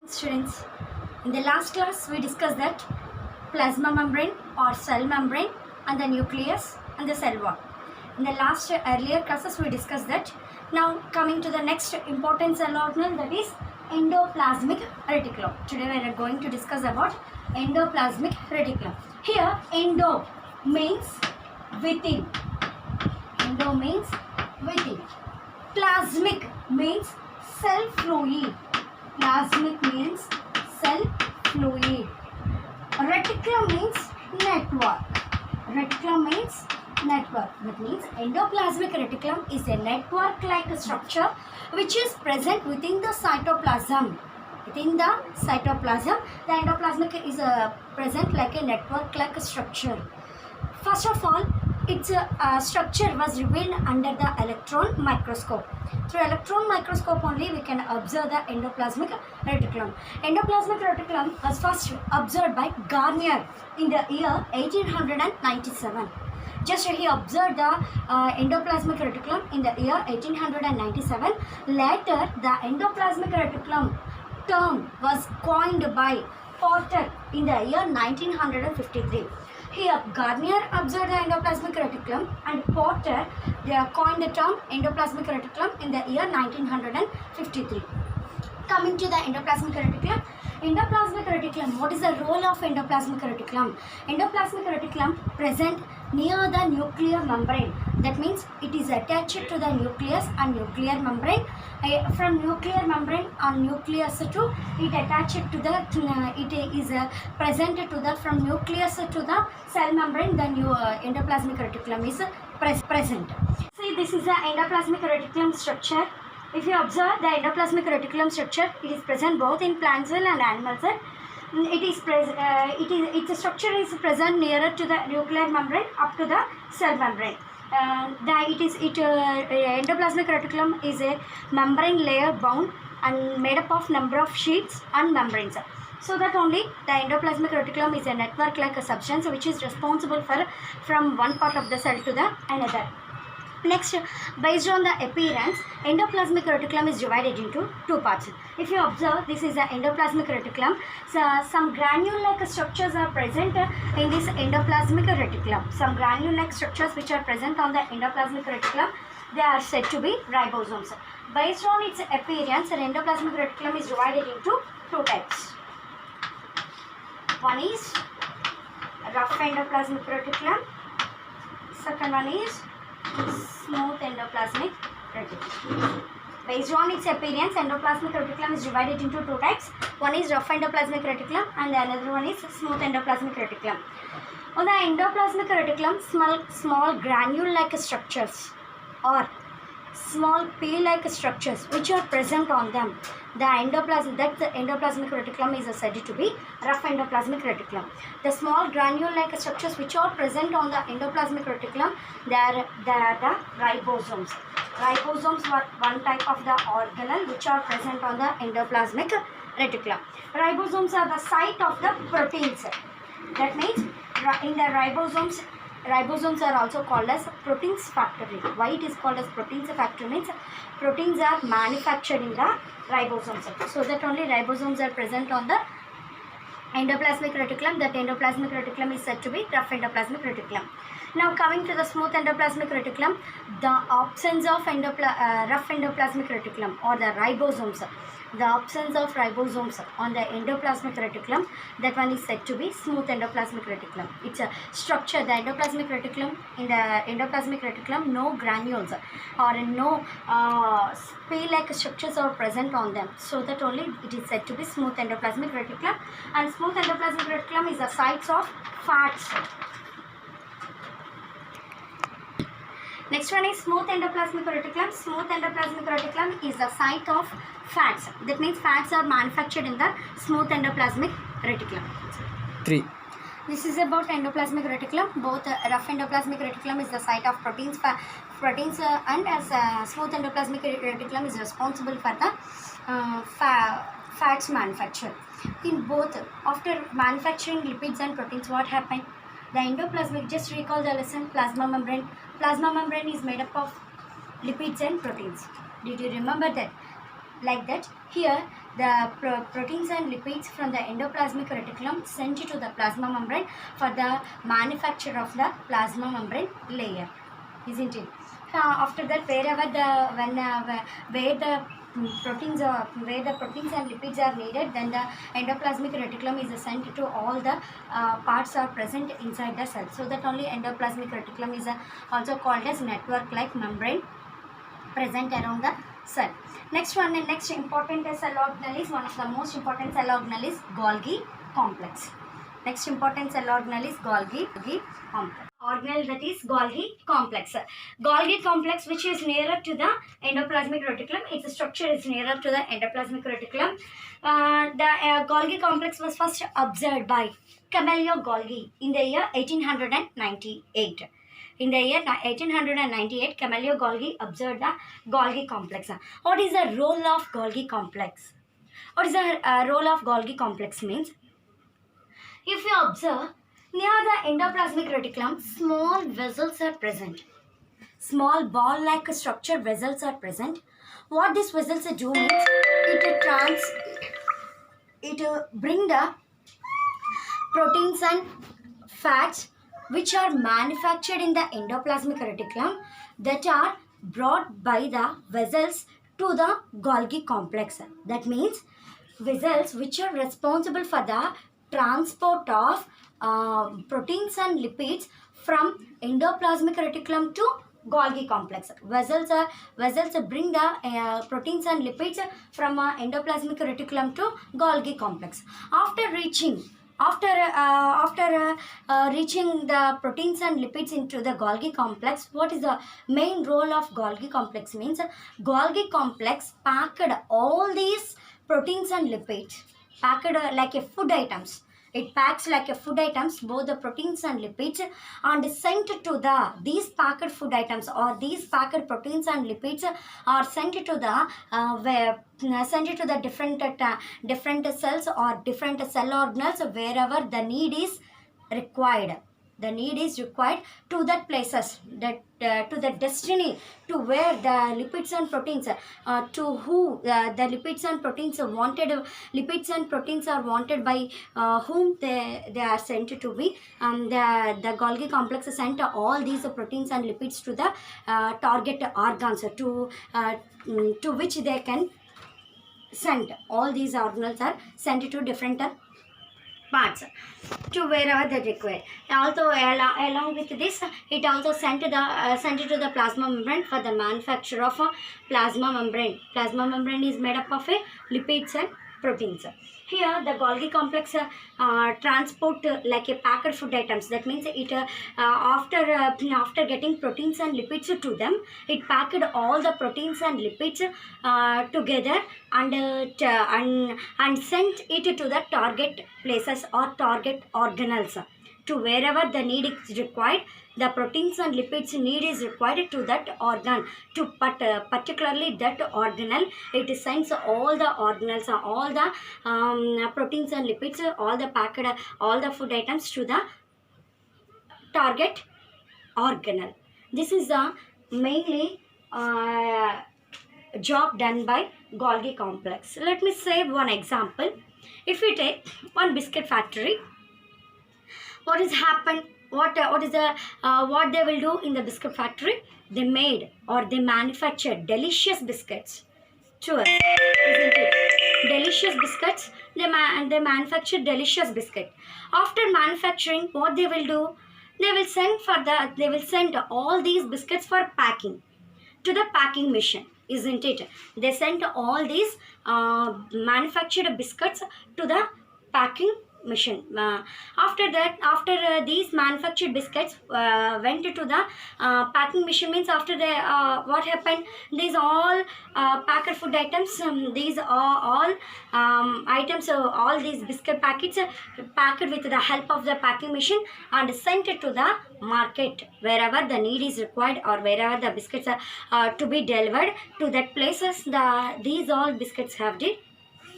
Students, in the last class we discussed that plasma membrane or cell membrane and the nucleus and the cell wall. In the last earlier classes we discussed that. Now coming to the next important cell organelle, that is endoplasmic reticulum. Today we are going to discuss about endoplasmic reticulum. Here endo means within. Endo means within. Plasmic means cell fluid. Plasmic means cell fluid. Reticulum means network. Reticulum means network. That means endoplasmic reticulum is a network-like structure which is present within the cytoplasm. Within the cytoplasm, the endoplasmic is present like a network-like structure. First of all, its structure was revealed under the electron microscope. Through electron microscope only we can observe the endoplasmic reticulum. Endoplasmic reticulum was first observed by Garnier in the year 1897. Just he observed the endoplasmic reticulum in the year 1897. Later, the endoplasmic reticulum term was coined by Porter in the year 1953. Here, Garnier observed the endoplasmic reticulum and Porter coined the term endoplasmic reticulum in the year 1953. Coming to the endoplasmic reticulum. Endoplasmic reticulum, what is the role of endoplasmic reticulum? Endoplasmic reticulum present near the nuclear membrane. That means it is attached to the nucleus and nuclear membrane. From nuclear membrane or nucleus to it attached to the it is present to the from nucleus to the cell membrane. The endoplasmic reticulum is present. See, this is the endoplasmic reticulum structure. If you observe the endoplasmic reticulum structure, it is present both in plant cell and animal cell. Its structure is present nearer to the nuclear membrane up to the cell membrane. Endoplasmic reticulum is a membrane layer bound and made up of number of sheets and membranes. So that only the endoplasmic reticulum is a network-like substance which is responsible for from one part of the cell to the another. Next, based on the appearance, endoplasmic reticulum is divided into two parts. If you observe, this is the endoplasmic reticulum. So, some granule-like structures are present in this endoplasmic reticulum. Some granule-like structures which are present on the endoplasmic reticulum, they are said to be ribosomes. Based on its appearance, an endoplasmic reticulum is divided into two types. One is rough endoplasmic reticulum. Second one is smooth endoplasmic reticulum. Based on its appearance, endoplasmic reticulum is divided into two types. One is rough endoplasmic reticulum and the another one is smooth endoplasmic reticulum. On the endoplasmic reticulum, small granule-like structures or small pea-like structures which are present on them. The endoplasmic reticulum is said to be rough endoplasmic reticulum. The small granule-like structures which are present on the endoplasmic reticulum, they are the ribosomes. Ribosomes are one type of the organelle which are present on the endoplasmic reticulum. Ribosomes are the site of the proteins. That means in the ribosomes are also called as proteins factory. Why it is called as proteins factory means proteins are manufactured in the ribosomes. So that only ribosomes are present on the endoplasmic reticulum. That endoplasmic reticulum is said to be rough endoplasmic reticulum. Now coming to the smooth endoplasmic reticulum, the absence of rough endoplasmic reticulum or the ribosomes. The absence of ribosomes on the endoplasmic reticulum, that one is said to be smooth endoplasmic reticulum. It's a structure, the endoplasmic reticulum, in the endoplasmic reticulum, no granules or no pea-like structures are present on them. So that only it is said to be smooth endoplasmic reticulum. And smooth endoplasmic reticulum is the sites of fats. Next one is smooth endoplasmic reticulum. Smooth endoplasmic reticulum is the site of fats. That means fats are manufactured in the smooth endoplasmic reticulum. 3. This is about endoplasmic reticulum. Both rough endoplasmic reticulum is the site of proteins and as smooth endoplasmic reticulum is responsible for the fats manufacture. In both, after manufacturing lipids and proteins, what happened? The endoplasmic, just recall the lesson, plasma membrane. Plasma membrane is made up of lipids and proteins. Did you remember that? Like that, here the proteins and lipids from the endoplasmic reticulum sent to the plasma membrane for the manufacture of the plasma membrane layer, isn't it? After that, wherever the where the proteins and lipids are needed, then the endoplasmic reticulum is sent to all the parts are present inside the cell. So that only endoplasmic reticulum is also called as network like membrane present around the cell. Next one, and next important cell organelle is one of the most important cell organelle is Golgi complex. Next important cell organelle is Golgi complex. Organelle that is Golgi complex. Golgi complex, which is nearer to the endoplasmic reticulum. Its structure is nearer to the endoplasmic reticulum. The Golgi complex was first observed by Camillo Golgi in the year 1898. In the year 1898, Camillo Golgi observed the Golgi complex. What is the role of Golgi complex? What is the role of Golgi complex means? If you observe, near the endoplasmic reticulum, small vessels are present. Small ball-like structure vessels are present. What these vessels do means, it bring the proteins and fats which are manufactured in the endoplasmic reticulum that are brought by the vessels to the Golgi complex. That means vessels which are responsible for the transport of proteins and lipids from endoplasmic reticulum to Golgi complex. Vessels bring the proteins and lipids from endoplasmic reticulum to Golgi complex. After reaching the proteins and lipids into the Golgi complex, what is the main role of Golgi complex means? Golgi complex packed all these proteins and lipids, packed like a food items. It packs like a food items, both the proteins and lipids, and sent to these packed food items or these packed proteins and lipids are sent to the different cells or different cell organelles wherever the need is required. The need is required to that places, that to the destiny, to where the lipids and proteins, to who the lipids and proteins are wanted. Lipids and proteins are wanted by whom they are sent to be. The Golgi complex sent all these proteins and lipids to the target organs to which they can send. All these organelles are sent to different parts to wherever they require. Also, along with this, it also sent to the plasma membrane for the manufacture of a plasma membrane. Plasma membrane is made up of lipids and proteins. Here, the Golgi complex transport like a packed food items. That means it after getting proteins and lipids to them, it packed all the proteins and lipids together and sent it to the target places or target organelles, to wherever the need is required. The proteins and lipids need is required to that organ, to particularly that organelle. It sends all the organelles, all the proteins and lipids, all the packed, all the food items to the target organelle. This is the mainly job done by Golgi complex. Let me say one example. If we take one biscuit factory, what has happened? What they will do in the biscuit factory? They made or they manufactured delicious biscuits to us, isn't it? Delicious biscuits. They manufacture delicious biscuit. After manufacturing, what they will do? They will send all these biscuits for packing to the packing machine, isn't it? They sent all these manufactured biscuits to the packing machine. After these manufactured biscuits went to the packing machine, means after the what happened? These all packed food items, these are all items, all these biscuit packets packed with the help of the packing machine and sent to the market wherever the need is required, or wherever the biscuits are to be delivered to that places. These all biscuits have been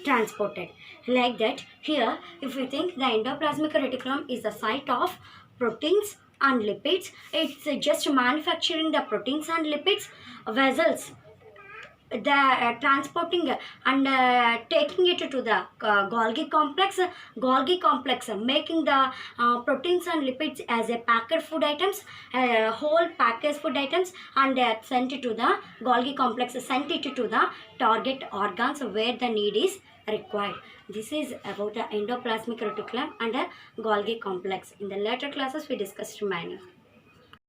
transported. Like that, here if we think the endoplasmic reticulum is the site of proteins and lipids, it's just manufacturing the proteins and lipids. Vessels transporting and taking it to the Golgi complex, making the proteins and lipids as a packed food items, whole packaged food items, and sent it to the Golgi complex, sent it to the target organs where the need is required. This is about the endoplasmic reticulum and the Golgi complex. In the later classes we discussed many.